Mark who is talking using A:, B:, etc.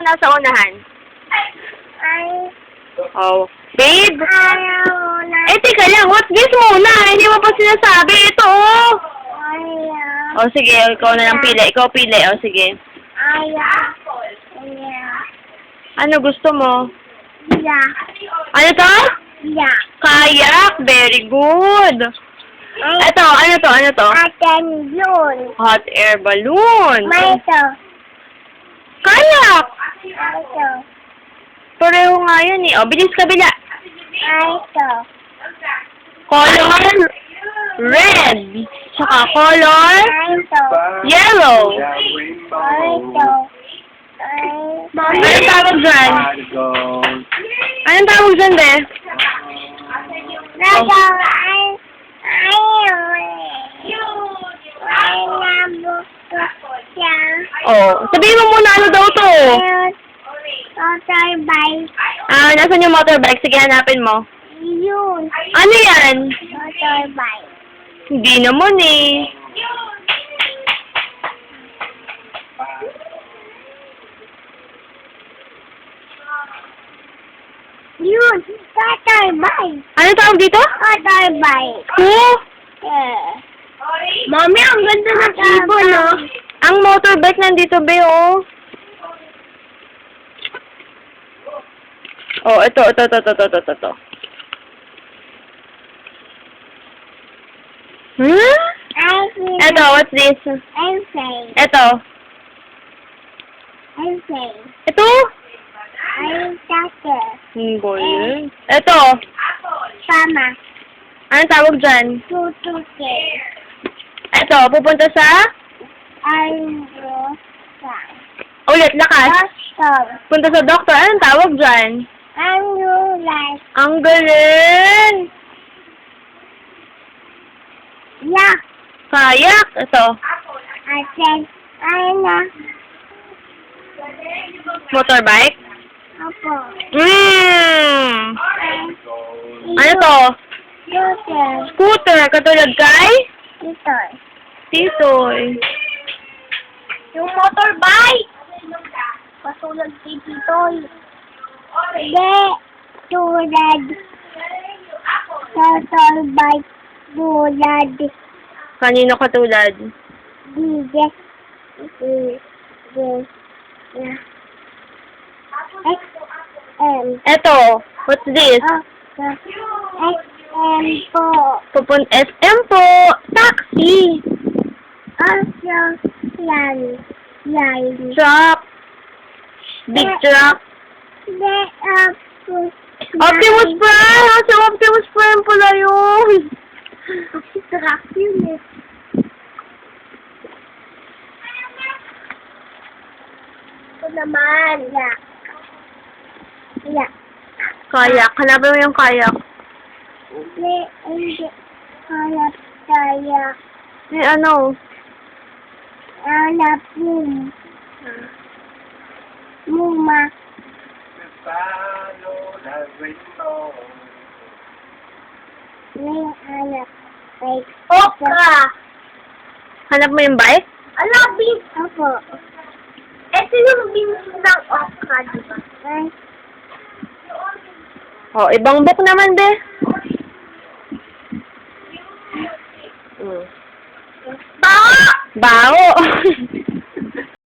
A: Nasa unahan.
B: Ay,
A: Oh. Babe?
B: ayaw na.
A: Eh, teka lang. What guess muna? Hindi mo pa sinasabi. Ito, oh.
B: Ayaw.
A: Oh, sige. Ikaw na lang pili. Ikaw pili. Oh, sige.
B: Ayaw. Ayaw.
A: Ano gusto mo?
B: Ya.
A: Ano to?
B: Ya.
A: Kayak. Very good. Ito, ano to? Ano to?
B: Atin yun.
A: Hot air balloon.
B: May ito.
A: Kayak.
B: Ito.
A: Pareho nga yun eh. Oh, bilis kabila.
B: Ito.
A: Color red. Saka color
B: Ito.
A: yellow.
B: Ito.
A: Anong tawag dyan? Anong tawag dyan, be?
B: Ito. Ayaw. Ay, nabuto siya.
A: Oh, sabihin mo muna ano daw to.
B: Motorbike.
A: Ah, nasan yung motorbike? Sige, hanapin mo.
B: Yun.
A: Ano yan?
B: Motorbike.
A: Hindi naman eh.
B: Yun. Motorbike.
A: Ano tawag dito?
B: Motorbike.
A: Oh,
B: Mami, ang ganda ng ibon, no?
A: ang motorbike nandito, be, oh. Oh, ito. Hmm? Ito, what's this?
B: I'm saying.
A: Ito.
B: I'm saying.
A: Ito?
B: I'm doctor.
A: Hindi yun. Ito.
B: Mama.
A: Anong tawag dyan?
B: Tutuke.
A: Ito, pupunta sa?
B: I'm
A: Ulit, lakas.
B: doctor.
A: Punta sa doktor. Anong tawag dyan?
B: I'm like.
A: Ang galing!
B: Yeah.
A: Kayak. Ito.
B: I said, I'm a.
A: Motorbike.
B: Apo.
A: Ano to?
B: Doctor.
A: Scooter. Katulad kay?
B: Ito.
A: Titoy.
B: Yung motorbike. Kasulad si Titoy. Hindi. Tulad. Motorbike. Tulad.
A: Kanino katulad?
B: DJ. XM.
A: Eto. What's this?
B: XM po.
A: SM po. Taxi.
B: Also, yan. Yan.
A: Truck. Big truck.
B: The
A: Optimus Prime! Kasi Optimus Prime pala yun.
B: truck yun eh. Ito naman. Yeah. Yeah.
A: Kayak. Hanapin mo yung kayak.
B: Hindi. Kaya.
A: Eh, ano?
B: Hanap yun. Muma. May hanap. Like, okra.
A: Hanap mo yung bike?
B: Ano, beans? Opo. Ito yung beans ng okra, di ba? Ay.
A: Oh, ibang book naman, be.
B: Bao!
A: Bao?